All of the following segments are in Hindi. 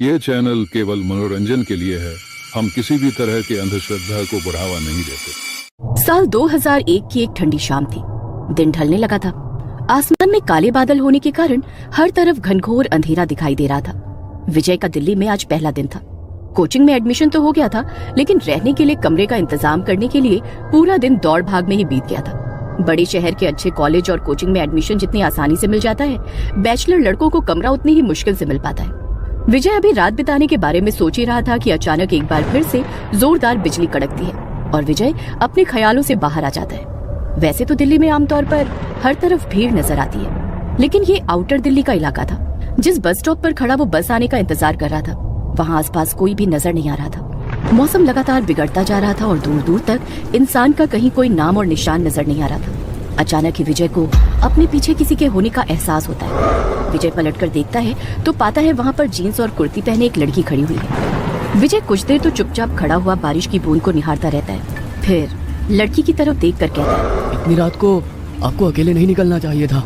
ये चैनल केवल मनोरंजन के लिए है। हम किसी भी तरह की अंधश्रद्धा को बढ़ावा नहीं देते। साल 2001 की एक ठंडी शाम थी। दिन ढलने लगा था। आसमान में काले बादल होने के कारण हर तरफ घनघोर अंधेरा दिखाई दे रहा था। विजय का दिल्ली में आज पहला दिन था। कोचिंग में एडमिशन तो हो गया था, लेकिन रहने के लिए कमरे का इंतजाम करने के लिए पूरा दिन दौड़ भाग में ही बीत गया था। बड़े शहर के अच्छे कॉलेज और कोचिंग में एडमिशन जितनी आसानी से मिल जाता है, बैचलर लड़कों को कमरा उतनी ही मुश्किल से मिल पाता है। विजय अभी रात बिताने के बारे में सोच ही रहा था कि अचानक एक बार फिर से जोरदार बिजली कड़कती है और विजय अपने ख्यालों से बाहर आ जाता है। वैसे तो दिल्ली में आमतौर पर हर तरफ भीड़ नजर आती है, लेकिन ये आउटर दिल्ली का इलाका था। जिस बस स्टॉप पर खड़ा वो बस आने का इंतजार कर रहा था, वहाँ आसपास कोई भी नजर नहीं आ रहा था। मौसम लगातार बिगड़ता जा रहा था और दूर दूर तक इंसान का कहीं कोई नाम और निशान नजर नहीं आ रहा था। अचानक ही विजय को अपने पीछे किसी के होने का एहसास होता है। विजय पलटकर देखता है तो पाता है वहाँ पर जीन्स और कुर्ती पहने एक लड़की खड़ी हुई है। विजय कुछ देर तो चुपचाप खड़ा हुआ बारिश की बूंद को निहारता रहता है, फिर लड़की की तरफ देखकर कहता है, इतनी रात को आपको अकेले नहीं निकलना चाहिए था।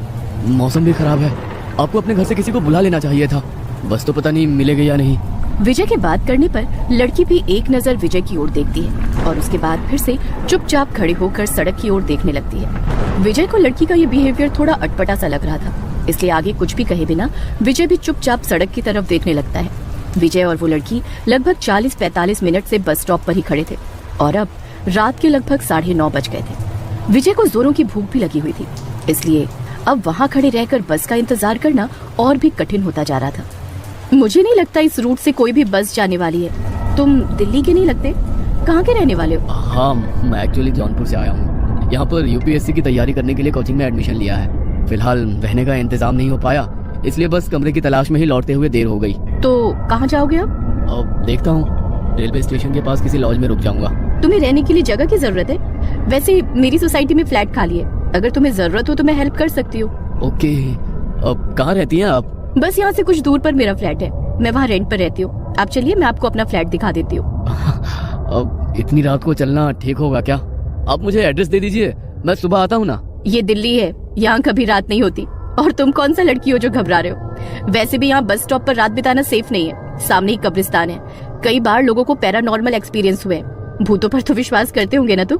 मौसम भी खराब है, आपको अपने घर से किसी को बुला लेना चाहिए था। बस तो पता नहीं मिलेगी या नहीं। विजय के बात करने पर लड़की भी एक नजर विजय की ओर देखती है और उसके बाद फिर से चुपचाप खड़े होकर सड़क की ओर देखने लगती है। विजय को लड़की का ये बिहेवियर थोड़ा अटपटा सा लग रहा था, इसलिए आगे कुछ भी कहे बिना विजय भी चुपचाप सड़क की तरफ देखने लगता है। विजय और वो लड़की लगभग 40-45 मिनट से बस स्टॉप पर ही खड़े थे और अब रात के लगभग 9:30 बज गए थे। विजय को जोरों की भूख भी लगी हुई थी, इसलिए अब वहाँ खड़े रहकर बस का इंतजार करना और भी कठिन होता जा रहा था। मुझे नहीं लगता इस रूट से कोई भी बस जाने वाली है। तुम दिल्ली के नहीं लगते, कहाँ के रहने वाले हो? हाँ, मैं एक्चुअली जौनपुर से आया हूँ। यहाँ पर यूपीएससी की तैयारी करने के लिए कोचिंग में एडमिशन लिया है। फिलहाल रहने का इंतजाम नहीं हो पाया, इसलिए बस कमरे की तलाश में ही लौटते हुए देर हो गई। तो कहाँ जाओगे अब? अब देखता हूँ, रेलवे स्टेशन के पास किसी लॉज में रुक जाऊंगा। तुम्हें रहने के लिए जगह की जरूरत है? वैसे मेरी सोसाइटी में फ्लैट खाली है, अगर तुम्हें जरूरत हो तो मैं हेल्प कर सकती हूँ। ओके, अब कहाँ रहती हैं आप? बस यहाँ से कुछ दूर पर मेरा फ्लैट है, मैं वहाँ रेंट पर रहती हूँ। आप चलिए, मैं आपको अपना फ्लैट दिखा देती हूँ। अब इतनी रात को चलना ठीक होगा क्या? आप मुझे एड्रेस दे दीजिए, मैं सुबह आता हूँ ना। ये दिल्ली है, यहाँ कभी रात नहीं होती। और तुम कौन सा लड़की हो जो घबरा रहे हो? वैसे भी यहाँ बस स्टॉप पर रात बिताना सेफ नहीं है। सामने ही कब्रिस्तान है, कई बार लोगों को पैरानॉर्मल एक्सपीरियंस हुए। भूतों पर तो विश्वास करते होंगे ना तुम?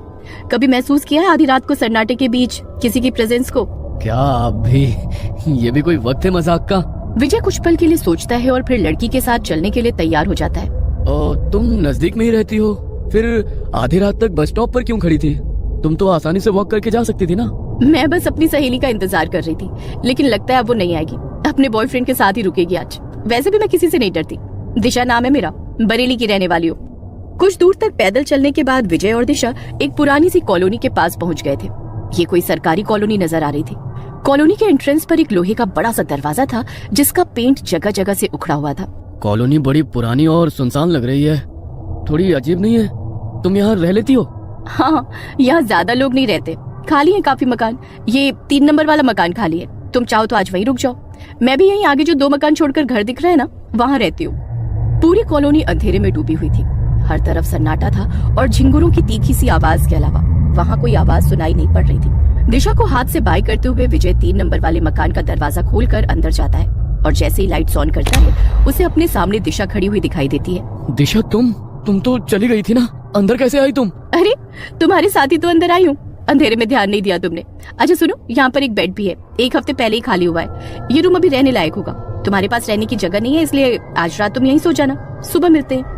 कभी महसूस किया है आधी रात को सन्नाटे के बीच किसी की प्रेजेंस को? क्या आप भी, ये भी कोई वक्त है मजाक का? विजय कुछ पल के लिए सोचता है और फिर लड़की के साथ चलने के लिए तैयार हो जाता है। तुम नजदीक में ही रहती हो, फिर आधी रात तक बस स्टॉप पर क्यों खड़ी थी? तुम तो आसानी से वॉक करके जा सकती थी ना। मैं बस अपनी सहेली का इंतजार कर रही थी, लेकिन लगता है अब वो नहीं आएगी। अपने बॉयफ्रेंड के साथ ही रुकेगी आज। वैसे भी मैं किसी से नहीं डरती। दिशा नाम है मेरा, बरेली की रहने वाली हूँ। कुछ दूर तक पैदल चलने के बाद विजय और दिशा एक पुरानी सी कॉलोनी के पास पहुँच गए थे। ये कोई सरकारी कॉलोनी नजर आ रही थी। कॉलोनी के एंट्रेंस पर एक लोहे का बड़ा सा दरवाजा था, जिसका पेंट जगह जगह से उखड़ा हुआ था। कॉलोनी बड़ी पुरानी और सुनसान लग रही है, थोड़ी अजीब नहीं है? तुम यहाँ रह लेती हो? हाँ, यहाँ ज्यादा लोग नहीं रहते, खाली है काफी मकान। ये 3 नंबर वाला मकान खाली है, तुम चाहो तो आज वहीं रुक जाओ। मैं भी यहीं आगे जो 2 मकान छोड़कर घर दिख रहा है ना, वहाँ रहती हूँ। पूरी कॉलोनी अंधेरे में डूबी हुई थी। हर तरफ सन्नाटा था और झिंगुरों की तीखी सी आवाज के अलावा वहाँ कोई आवाज सुनाई नहीं पड़ रही थी। दिशा को हाथ से बाय करते हुए विजय 3 नंबर वाले मकान का दरवाजा खोलकर अंदर जाता है और जैसे ही लाइट्स ऑन करता है, उसे अपने सामने दिशा खड़ी हुई दिखाई देती है। दिशा, तुम तो चली गई थी ना, अंदर कैसे आई तुम? अरे, तुम्हारे साथ ही तो अंदर आई हूँ। अंधेरे में ध्यान नहीं दिया तुमने। अच्छा सुनो, यहाँ पर एक बेड भी है, 1 हफ्ते पहले ही खाली हुआ है। ये रूम अभी रहने लायक होगा। तुम्हारे पास रहने की जगह नहीं है, इसलिए आज रात तुम यहीं सो जाना, सुबह मिलते हैं।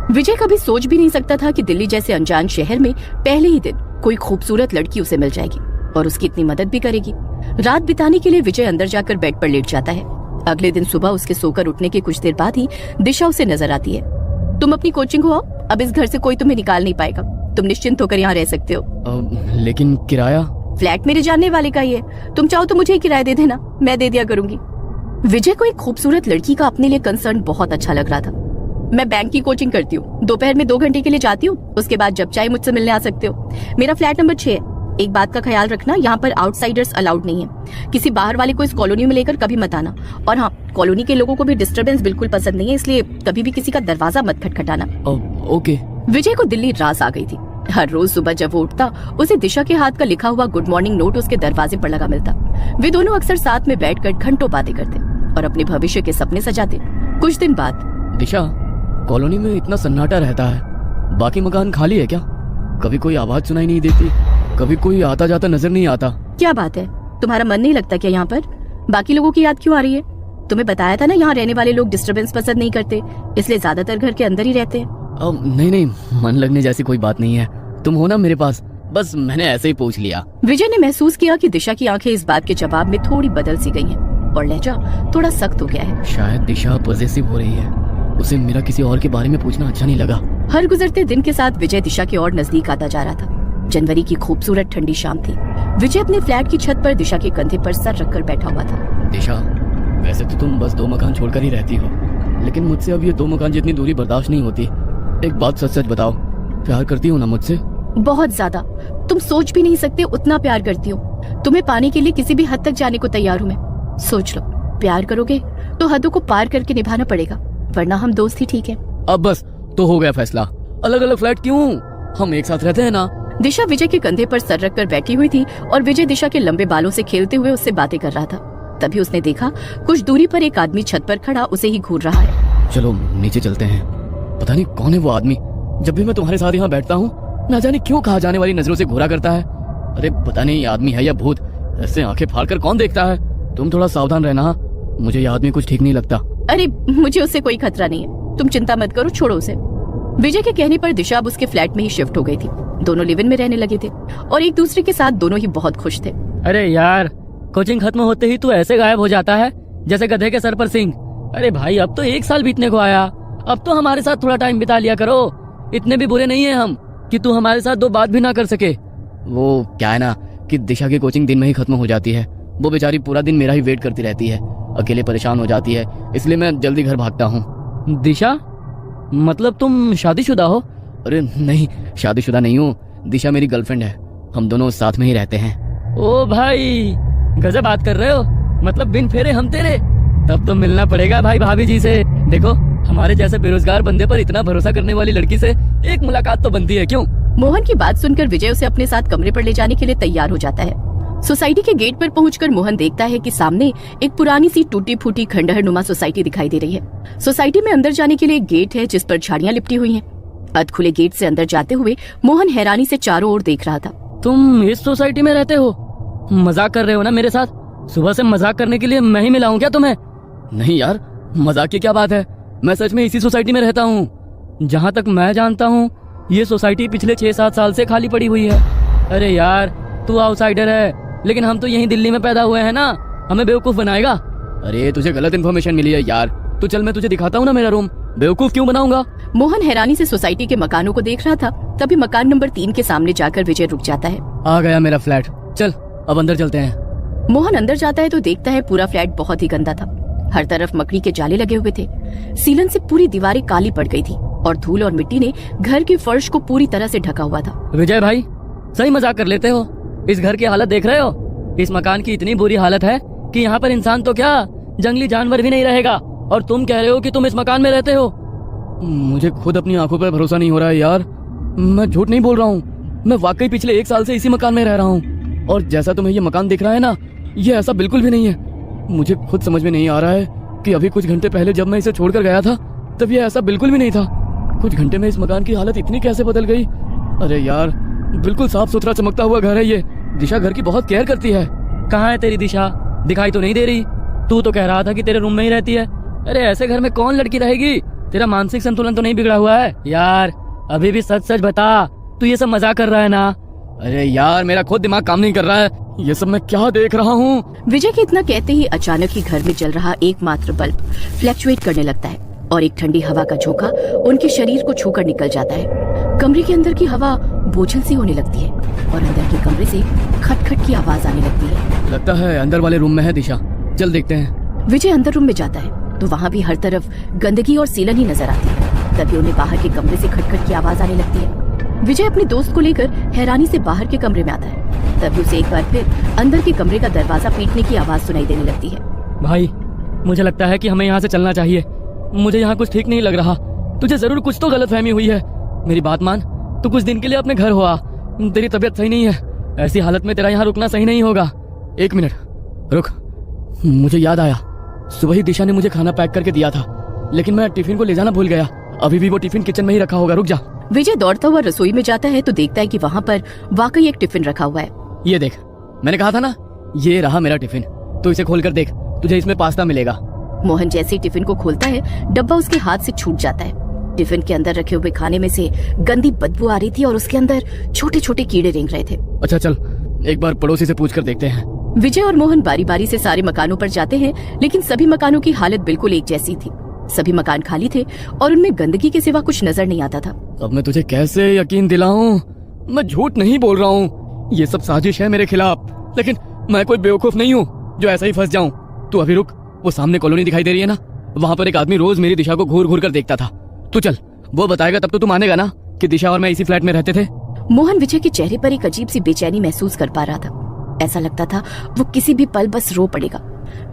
विजय कभी सोच भी नहीं सकता था कि दिल्ली जैसे अनजान शहर में पहले ही दिन कोई खूबसूरत लड़की उसे मिल जाएगी और उसकी इतनी मदद भी करेगी। रात बिताने के लिए विजय अंदर जाकर बेड पर लेट जाता है। अगले दिन सुबह उसके सोकर उठने के कुछ देर बाद ही दिशा उसे नजर आती है। तुम अपनी कोचिंग हो, अब इस घर से कोई तुम्हें निकाल नहीं पाएगा। तुम निश्चिंत होकर यहाँ रह सकते हो। लेकिन किराया? फ्लैट मेरे जानने वाले का ही है, तुम चाहो तो मुझे ही किराया दे देना, मैं दे दिया करूंगी। विजय को एक खूबसूरत लड़की का अपने लिए कंसर्न बहुत अच्छा लग रहा था। मैं बैंक की कोचिंग करती हूँ, दोपहर में 2 घंटे के लिए जाती हूँ, उसके बाद जब चाहे मुझसे मिलने आ सकते हो। मेरा फ्लैट नंबर 6 है। एक बात का ख्याल रखना, यहाँ पर आउटसाइडर्स अलाउड नहीं है। किसी बाहर वाले को इस कॉलोनी में लेकर कभी मत आना। और हाँ, कॉलोनी के लोगों को भी डिस्टर्बेंस बिल्कुल पसंद नहीं है, इसलिए कभी भी किसी का दरवाजा मत खटखटाना। ओके। विजय को दिल्ली रास आ गई थी। हर रोज सुबह जब वो उठता, उसे दिशा के हाथ का लिखा हुआ गुड मॉर्निंग नोट उसके दरवाजे पर लगा मिलता। वे दोनों अक्सर साथ में बैठकर घंटों बातें करते और अपने भविष्य के सपने सजाते। कुछ दिन बाद दिशा, कॉलोनी में इतना सन्नाटा रहता है, बाकी मकान खाली है क्या? कभी कोई आवाज सुनाई नहीं देती, कभी कोई आता जाता नजर नहीं आता। क्या बात है, तुम्हारा मन नहीं लगता क्या यहाँ पर? बाकी लोगों की याद क्यों आ रही है? तुम्हें बताया था ना, यहाँ रहने वाले लोग डिस्टरबेंस पसंद नहीं करते, इसलिए ज्यादातर घर के अंदर ही रहते हैं। नहीं, मन लगने जैसी कोई बात नहीं है, तुम हो ना मेरे पास, बस मैंने ऐसे ही पूछ लिया। विजय ने महसूस किया कि दिशा की आंखें इस बात के जवाब में थोड़ी बदल सी गई हैं और लहजा थोड़ा सख्त हो गया है। शायद दिशा पॉजेसिव हो रही है, उसे मेरा किसी और के बारे में पूछना अच्छा नहीं लगा। हर गुजरते दिन के साथ विजय दिशा की ओर नजदीक आता जा रहा था। जनवरी की खूबसूरत ठंडी शाम थी। विजय अपने फ्लैट की छत पर दिशा के कंधे पर सर रखकर बैठा हुआ था। दिशा, वैसे तो तुम बस 2 मकान छोड़कर ही रहती हो, लेकिन मुझसे अब ये 2 मकान जितनी दूरी बर्दाश्त नहीं होती। एक बात सच सच बताओ, प्यार करती हो ना मुझसे? बहुत ज्यादा। तुम सोच भी नहीं सकते उतना प्यार करती हो। तुम्हें पाने के लिए किसी भी हद तक जाने को तैयार हूँ मैं। सोच लो, प्यार करोगे तो हदों को पार करके निभाना पड़ेगा, वरना हम दोस्त ही ठीक है। अब बस तो हो गया फैसला। अलग अलग फ्लैट क्यों, हम एक साथ रहते हैं ना। दिशा विजय के कंधे पर सर रखकर बैठी हुई थी और विजय दिशा के लंबे बालों से खेलते हुए उससे बातें कर रहा था। तभी उसने देखा कुछ दूरी पर एक आदमी छत पर खड़ा उसे ही घूर रहा है। चलो नीचे चलते हैं, पता नहीं कौन है वो आदमी। जब भी मैं तुम्हारे साथ यहाँ बैठता हूँ, ना जाने क्यों कहा जाने वाली नजरों से घूरा करता है। अरे पता नहीं ये आदमी है या भूत, ऐसे आंखें फाड़ कर कौन देखता है। तुम थोड़ा सावधान रहना, मुझे ये आदमी कुछ ठीक नहीं लगता। अरे मुझे उससे कोई खतरा नहीं है, तुम चिंता मत करो, छोड़ो उसे। विजय के कहने पर दिशा अब उसके फ्लैट में ही शिफ्ट हो गई थी। दोनों लिव इन में रहने लगे थे और एक दूसरे के साथ दोनों ही बहुत खुश थे। अरे यार, कोचिंग खत्म होते ही तू ऐसे गायब हो जाता है जैसे गधे के सर पर सिंह। अरे भाई, अब तो 1 साल बीतने को आया, अब तो हमारे साथ थोड़ा टाइम बिता लिया करो। इतने भी बुरे नहीं है हम कि तू हमारे साथ 2 बात भी ना कर सके। वो क्या है ना कि दिशा की कोचिंग दिन में ही खत्म हो जाती है। वो बेचारी पूरा दिन मेरा ही वेट करती रहती है, अकेले परेशान हो जाती है, इसलिए मैं जल्दी घर भागता हूँ। दिशा, मतलब तुम शादीशुदा हो? अरे नहीं, शादीशुदा नहीं हूँ, दिशा मेरी गर्लफ्रेंड है, हम दोनों साथ में ही रहते हैं। ओ भाई, गजब बात कर रहे हो, मतलब बिन फेरे हम तेरे। तब तो मिलना पड़ेगा भाई भाभी जी से। देखो, हमारे जैसे बेरोजगार बंदे पर इतना भरोसा करने वाली लड़की से एक मुलाकात तो बनती है, क्यों? मोहन की बात सुनकर विजय उसे अपने साथ कमरे पर ले जाने के लिए तैयार हो जाता है। सोसाइटी के गेट पर पहुंचकर मोहन देखता है कि सामने एक पुरानी सी टूटी फूटी खंडहर नुमा सोसाइटी दिखाई दे रही है। सोसाइटी में अंदर जाने के लिए एक गेट है जिस पर झाड़ियां लिपटी हुई हैं। अध खुले गेट से अंदर जाते हुए मोहन हैरानी से चारों ओर देख रहा था। तुम इस सोसाइटी में रहते हो? मजाक कर रहे हो ना मेरे साथ? सुबह से मजाक करने के लिए मैं ही मिला हूँ क्या तुम्हें? नहीं यार, मजाक की क्या बात है, मैं सच में इसी सोसाइटी में रहता हूँ। जहाँ तक मैं जानता हूँ, ये सोसाइटी पिछले 6-7 साल से खाली पड़ी हुई है। अरे यार, तू आउटसाइडर है, लेकिन हम तो यहीं दिल्ली में पैदा हुए हैं ना, हमें बेवकूफ बनाएगा? अरे तुझे गलत इन्फॉर्मेशन मिली है यार, तू चल मैं तुझे दिखाता हूँ ना मेरा रूम, बेवकूफ क्यों बनाऊंगा? मोहन हैरानी से सोसाइटी के मकानों को देख रहा था। तभी मकान नंबर 3 के सामने जाकर विजय रुक जाता है। आ गया मेरा फ्लैट, चल अब अंदर चलते हैं। मोहन अंदर जाता है तो देखता है पूरा फ्लैट बहुत ही गंदा था। हर तरफ मकड़ी के जाले लगे हुए थे, सीलन से पूरी दीवारें काली पड़ गई थी और धूल और मिट्टी ने घर के फर्श को पूरी तरह से ढका हुआ था। विजय भाई, सही मजाक कर लेते हो? इस घर की हालत देख रहे हो? इस मकान की इतनी बुरी हालत है कि यहाँ पर इंसान तो क्या, जंगली जानवर भी नहीं रहेगा, और तुम कह रहे हो कि तुम इस मकान में रहते हो? मुझे खुद अपनी आंखों पर भरोसा नहीं हो रहा है यार, मैं झूठ नहीं बोल रहा हूँ, मैं वाकई पिछले 1 साल से इसी मकान में रह रहा हूँ। और जैसा तुम्हें ये मकान दिख रहा है ना, ये ऐसा बिल्कुल भी नहीं है। मुझे खुद समझ में नहीं आ रहा है कि अभी कुछ घंटे पहले जब मैं इसे छोड़कर गया था तब ये ऐसा बिल्कुल भी नहीं था। कुछ घंटे में इस मकान की हालत इतनी कैसे बदल गई? अरे यार, बिल्कुल साफ सुथरा चमकता हुआ घर है ये। दिशा घर की बहुत केयर करती है। कहाँ है तेरी दिशा? दिखाई तो नहीं दे रही। तू तो कह रहा था कि तेरे रूम में ही रहती है। अरे ऐसे घर में कौन लड़की रहेगी? तेरा मानसिक संतुलन तो नहीं बिगड़ा हुआ है? यार अभी भी सच सच बता, तू ये सब मजाक कर रहा है ना? अरे यार, मेरा खुद दिमाग काम नहीं कर रहा है, ये सब मैं क्या देख रहा हूँ? विजय के इतना कहते ही अचानक ही घर में जल रहा एकमात्र बल्ब फ्लैक्चुएट करने लगता है और एक ठंडी हवा का झोंका उनके शरीर को छूकर निकल जाता है। कमरे के अंदर की हवा बोझल सी होने लगती है और अंदर के कमरे से खटखट की आवाज आने लगती है। लगता है अंदर वाले रूम में है दिशा, चल देखते हैं। विजय अंदर रूम में जाता है तो वहाँ भी हर तरफ गंदगी और सीलन ही नजर आती है। तभी उन्हें बाहर के कमरे से खटखट की आवाज आने लगती है। विजय अपने दोस्त को लेकर हैरानी से बाहर के कमरे में आता है। तभी उसे एक बार फिर अंदर के कमरे का दरवाजा पीटने की आवाज सुनाई देने लगती है। भाई, मुझे लगता है कि हमें यहाँ से चलना चाहिए। मुझे यहाँ कुछ ठीक नहीं लग रहा। तुझे जरूर कुछ तो गलतफहमी हुई है। मेरी बात मान, तू कुछ दिन के लिए अपने घर हो आ। तेरी तबीयत सही नहीं है, ऐसी हालत में तेरा यहाँ रुकना सही नहीं होगा। 1 मिनट रुक, मुझे याद आया, सुबह ही दिशा ने मुझे खाना पैक करके दिया था, लेकिन मैं टिफिन को ले जाना भूल गया। अभी भी वो टिफिन किचन में ही रखा होगा, रुक जा। विजय दौड़ता हुआ रसोई में जाता है तो देखता है कि वहाँ पर वाकई एक टिफिन रखा हुआ है। ये देख, मैंने कहा था ना, ये रहा मेरा टिफिन। तो इसे खोल कर देख, तुझे इसमें पास्ता मिलेगा। मोहन जैसे ही टिफिन को खोलता है, डब्बा उसके हाथ से छूट जाता है। टिफिन के अंदर रखे हुए खाने में से गंदी बदबू आ रही थी और उसके अंदर छोटे छोटे कीड़े रेंग रहे थे। अच्छा चल, एक बार पड़ोसी से पूछ कर देखते हैं। विजय और मोहन बारी बारी से सारे मकानों पर जाते हैं, लेकिन सभी मकानों की हालत बिल्कुल एक जैसी थी। सभी मकान खाली थे और उनमें गंदगी के सिवा कुछ नजर नहीं आता था। अब मैं तुझे कैसे यकीन दिलाऊं? मैं झूठ नहीं बोल रहा हूँ, ये सब साजिश है मेरे खिलाफ। लेकिन मैं कोई बेवकूफ नहीं हूँ जो ऐसा ही फंस जाऊं। तू अभी रुक, वो सामने कॉलोनी दिखाई दे रही है ना, वहाँ पर एक आदमी रोज मेरी दिशा को घूर घूर कर देखता था। तू चल, वो बताएगा, तब तो तू मानेगा ना कि दिशा और मैं इसी फ्लैट में रहते थे। मोहन विजय के चेहरे पर एक अजीब सी बेचैनी महसूस कर पा रहा था। ऐसा लगता था वो किसी भी पल बस रो पड़ेगा।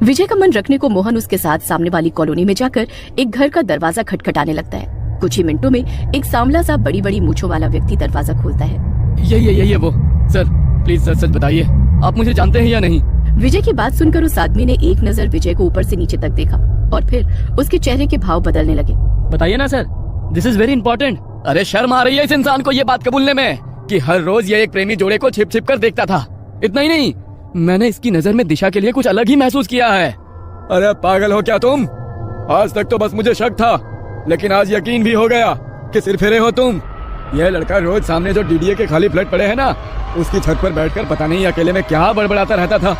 विजय का मन रखने को मोहन उसके साथ सामने वाली कॉलोनी में जाकर एक घर का दरवाजा खटखटाने लगता है। कुछ ही मिनटों में एक सांवला सा बड़ी बड़ी मूंछों वाला व्यक्ति दरवाजा खोलता है। ये वो। सर प्लीज सर, सच बताइए, आप मुझे जानते हैं या नहीं? विजय की बात सुनकर उस आदमी ने एक नजर विजय को ऊपर से नीचे तक देखा और फिर उसके चेहरे के भाव बदलने लगे। बताइए ना sir, this is very important. अरे शर्म आ रही है इस इंसान को ये बात कबूलने में कि हर रोज ये एक प्रेमी जोड़े को छिप छिप कर देखता था। इतना ही नहीं, मैंने इसकी नजर में दिशा के लिए कुछ अलग ही महसूस किया है। अरे पागल हो क्या तुम? आज तक तो बस मुझे शक था, लेकिन आज यकीन भी हो गया कि सिर फेरे हो तुम। यह लड़का रोज सामने जो डीडीए के खाली फ्लैट पड़े हैं ना, उसकी छत पर बैठकर पता नहीं अकेले में क्या बड़बड़ाता रहता था।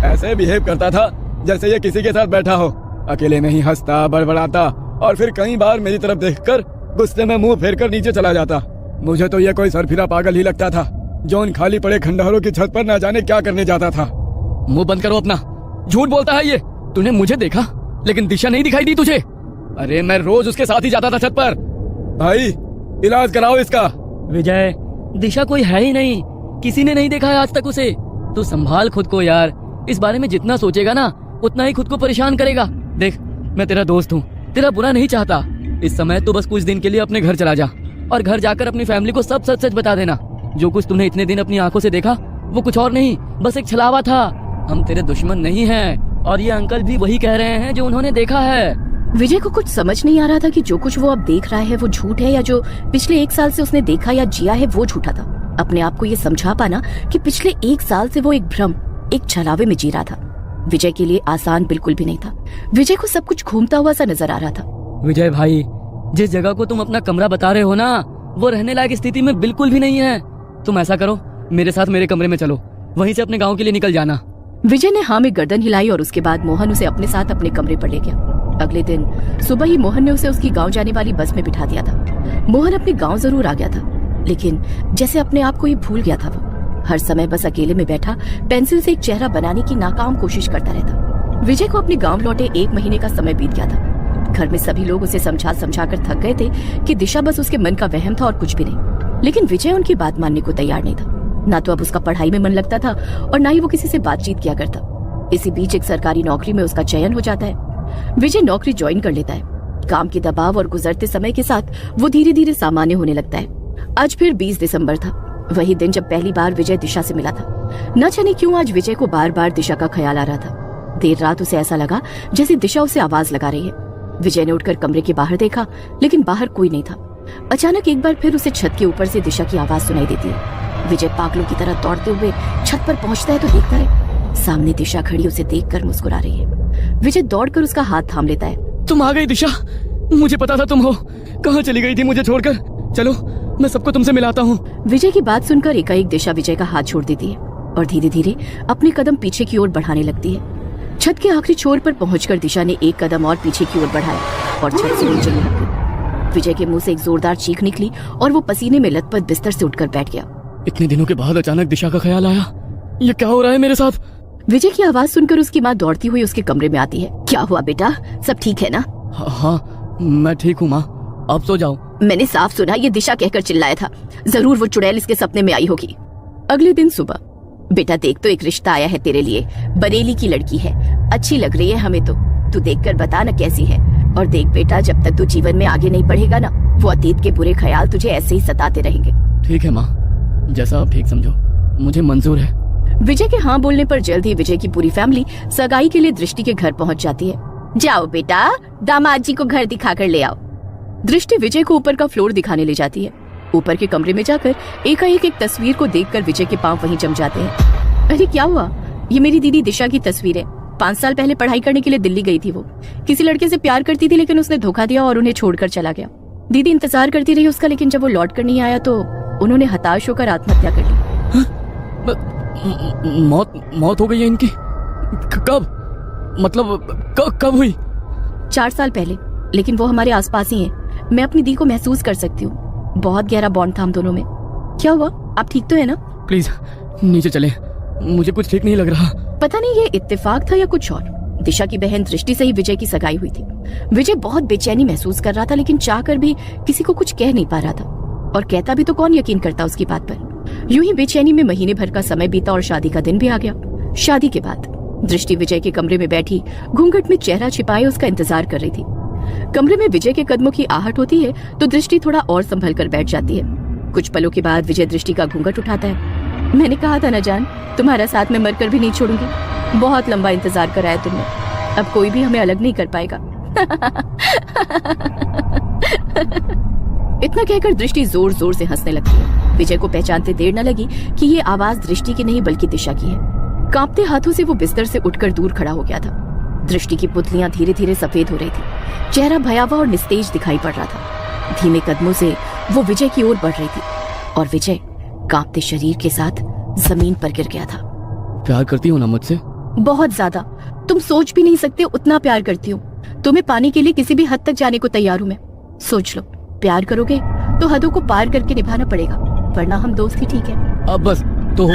ऐसे बिहेव करता था जैसे ये किसी के साथ बैठा हो। अकेले में ही हंसता, बड़बड़ाता और फिर कई बार मेरी तरफ देखकर गुस्से में मुंह फेर कर नीचे चला जाता। मुझे तो ये कोई सरफिरा पागल ही लगता था जो उन खाली पड़े खंडहरों की छत पर ना जाने क्या करने जाता था। मुंह बंद करो अपना, झूठ बोलता है ये। तूने मुझे देखा लेकिन दिशा नहीं दिखाई दी तुझे? अरे मैं रोज उसके साथ ही जाता था छत पर। भाई इलाज कराओ इसका। विजय, दिशा कोई है ही नहीं, किसी ने नहीं देखा है आज तक उसे। तू संभाल खुद को यार, इस बारे में जितना सोचेगा ना उतना ही खुद को परेशान करेगा। देख, मैं तेरा दोस्त हूँ, तेरा बुरा नहीं चाहता। इस समय तो बस कुछ दिन के लिए अपने घर चला जा और घर जाकर अपनी फैमिली को सब सच सच बता देना। जो कुछ तुमने इतने दिन अपनी आंखों से देखा वो कुछ और नहीं, बस एक छलावा था। हम तेरे दुश्मन नहीं हैं और ये अंकल भी वही कह रहे हैं जो उन्होंने देखा है। विजय को कुछ समझ नहीं आ रहा था कि जो कुछ वो अब देख रहा है वो झूठ है या जो पिछले 1 साल से उसने देखा या जिया है वो झूठा था। अपने आप को ये समझा पाना कि पिछले 1 साल से वो एक भ्रम, एक छलावे में जी रहा था, विजय के लिए आसान बिल्कुल भी नहीं था। विजय को सब कुछ घूमता हुआ सा नजर आ रहा था। विजय भाई, जिस जगह को तुम अपना कमरा बता रहे हो ना, वो रहने लायक स्थिति में बिल्कुल भी नहीं है। तुम ऐसा करो, मेरे साथ मेरे कमरे में चलो, वहीं से अपने गांव के लिए निकल जाना। विजय ने हाँ में गर्दन हिलाई और उसके बाद मोहन उसे अपने साथ अपने कमरे पर ले गया। अगले दिन सुबह ही मोहन ने उसे उसकी गांव जाने वाली बस में बिठा दिया था। मोहन अपने गांव जरूर आ गया था, लेकिन जैसे अपने आप को ही भूल गया था। वो हर समय बस अकेले में बैठा पेंसिल से एक चेहरा बनाने की नाकाम कोशिश करता रहता। विजय को अपने गाँव लौटे 1 महीने का समय बीत गया था। घर में सभी लोग उसे समझा समझा कर थक गए थे कि दिशा बस उसके मन का वहम था और कुछ भी नहीं। लेकिन विजय उनकी बात मानने को तैयार नहीं था। ना तो अब उसका पढ़ाई में मन लगता था और ना ही वो किसी से बातचीत किया करता। इसी बीच एक सरकारी नौकरी में उसका चयन हो जाता है। विजय नौकरी ज्वाइन कर लेता है। काम के दबाव और गुजरते समय के साथ वो धीरे धीरे सामान्य होने लगता है। आज फिर 20 दिसंबर था, वही दिन जब पहली बार विजय दिशा से मिला था। न जाने क्यों आज विजय को बार बार दिशा का ख्याल आ रहा था। देर रात उसे ऐसा लगा जैसे दिशा उसे आवाज लगा रही है। विजय ने उठकर कमरे के बाहर देखा, लेकिन बाहर कोई नहीं था। अचानक एक बार फिर उसे छत के ऊपर से दिशा की आवाज सुनाई देती है। विजय पागलों की तरह दौड़ते हुए छत पर पहुंचता है तो देखता है सामने दिशा खड़ी उसे देखकर मुस्कुरा रही है। विजय दौड़कर उसका हाथ थाम लेता है। तुम आ गई दिशा, मुझे पता था तुम हो। कहाँ चली गई थी मुझे छोड़कर? चलो मैं सबको तुमसे मिलाता हूँ। विजय की बात सुनकर एकाएक दिशा विजय का हाथ छोड़ देती है और धीरे धीरे अपने कदम पीछे की ओर बढ़ाने लगती है। छत के आखिरी छोर पर पहुंचकर दिशा ने एक कदम और पीछे की ओर बढ़ाया और छत से नीचे लुढ़क गई। विजय के मुंह से एक जोरदार चीख निकली और वो पसीने में लथपथ बिस्तर से उठकर बैठ गया। इतने दिनों के बाद अचानक दिशा का ख्याल आया, ये क्या हो रहा है मेरे साथ? विजय की आवाज सुनकर उसकी माँ दौड़ती हुई उसके कमरे में आती है। क्या हुआ बेटा, सब ठीक है ना? हाँ मैं ठीक हूँ माँ, आप सो जाओ। मैंने साफ सुना ये दिशा कहकर चिल्लाया था, जरूर वो चुड़ैल इसके सपने में आई होगी। अगले दिन सुबह, बेटा देख तो एक रिश्ता आया है तेरे लिए, बरेली की लड़की है, अच्छी लग रही है हमें तो, तू देखकर बता ना कैसी है। और देख बेटा, जब तक तू जीवन में आगे नहीं बढ़ेगा ना, वो अतीत के बुरे ख्याल तुझे ऐसे ही सताते रहेंगे। ठीक है माँ, जैसा आप ठीक समझो, मुझे मंजूर है। विजय के हाँ बोलने पर जल्द ही विजय की पूरी फैमिली सगाई के लिए दृष्टि के घर पहुंच जाती है। जाओ बेटा, दामाद जी को घर दिखा कर ले आओ। दृष्टि विजय को ऊपर का फ्लोर दिखाने ले जाती है। ऊपर के कमरे में जाकर एकाएक एक तस्वीर को देखकर विजय के पांव वहीं जम जाते हैं। अरे क्या हुआ? ये मेरी दीदी दिशा की तस्वीर है। 5 साल पहले पढ़ाई करने के लिए दिल्ली गई थी वो। किसी लड़के से प्यार करती थी लेकिन उसने धोखा दिया और उन्हें छोड़कर चला गया। दीदी इंतजार करती रही उसका, लेकिन जब वो लौट कर नहीं आया तो उन्होंने हताश होकर आत्महत्या कर ली। मौत हो गई है इनकी? कब? मतलब कब हुई? 4 साल पहले, लेकिन वो हमारे आसपास ही है। मैं अपनी दी को महसूस कर सकती हूँ। बहुत गहरा बॉन्ड था हम दोनों में। क्या हुआ? आप ठीक तो है ना? प्लीज नीचे चले, मुझे कुछ ठीक नहीं लग रहा। पता नहीं ये इत्तेफाक था या कुछ और। दिशा की बहन दृष्टि से ही विजय की सगाई हुई थी। विजय बहुत बेचैनी महसूस कर रहा था, लेकिन चाहकर भी किसी को कुछ कह नहीं पा रहा था। और कहता भी तो कौन यकीन करता उसकी बात पर। यूं ही बेचैनी में महीने भर का समय बीता और शादी का दिन भी आ गया। शादी के बाद दृष्टि विजय के कमरे में बैठी घूंघट में चेहरा छिपाए उसका इंतजार कर रही थी। कमरे में विजय के कदमों की आहट होती है तो दृष्टि थोड़ा और संभल कर बैठ जाती है। कुछ पलों के बाद विजय दृष्टि का घूंघट उठाता है। मैंने कहा था ना जान, तुम्हारा साथ में मरकर भी नहीं छोड़ूंगी। बहुत लंबा इंतजार कराया तुमने, अब कोई भी हमें अलग नहीं कर पाएगा। इतना कहकर दृष्टि जोर जोर से हंसने लगती है। विजय को पहचानते देर न लगी कि ये आवाज दृष्टि की नहीं बल्कि दिशा की है। कांपते हाथों से वो बिस्तर से उठकर दूर खड़ा हो गया था। दृष्टि की पुतलियां धीरे धीरे सफेद हो रही थी। चेहरा भयावह और निस्तेज दिखाई पड़ रहा था। धीमे कदमों से वो विजय की ओर बढ़ रही थी और विजय कांपते शरीर के साथ जमीन पर गिर गया था। प्यार करती हो ना मुझसे? बहुत ज्यादा। तुम सोच भी नहीं सकते उतना प्यार करती हूँ। तुम्हें पाने के लिए किसी भी हद तक जाने को तैयार हूँ मैं। सोच लो, प्यार करोगे तो हदों को पार करके निभाना पड़ेगा, वरना हम दोस्त ही ठीक है। अब बस तो